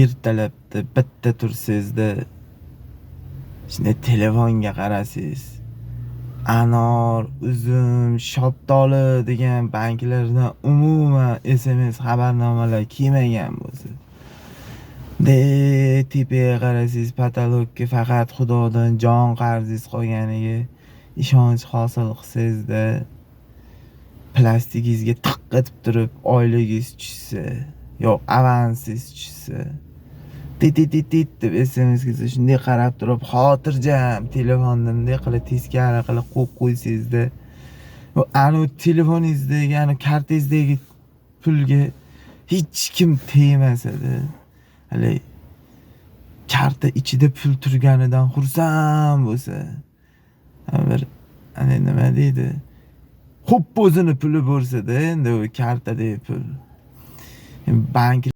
ertalabda bitta tursangizda shunday telefonga qarasangiz, anor, uzum, shoptoli degan banklardan umuman SMS xabarnomalar kelmagan bo'lsa, tepaga qarasangiz, patologga faqat Xudodan jon qarzingiz qolganiga ishonch hosil qilsangizda, plastigingizga tiq etib turib oyligingiz tushsa, yo'q avansingiz tushsa, tit deb SMS kelsa, shunday qarab turib, xotirjam telefonni bunday qilib teskari qilib qo'yib qo'ysangizda, anu telefoningizdagi, anu kartangizdagi pulga hech kim tegmasada, hali karta ichida pul turganidan xursand bo'lsa, bir nima deydi, xo'p o'zini puli bo'lsa-da, endi u kartadagi pul. Bank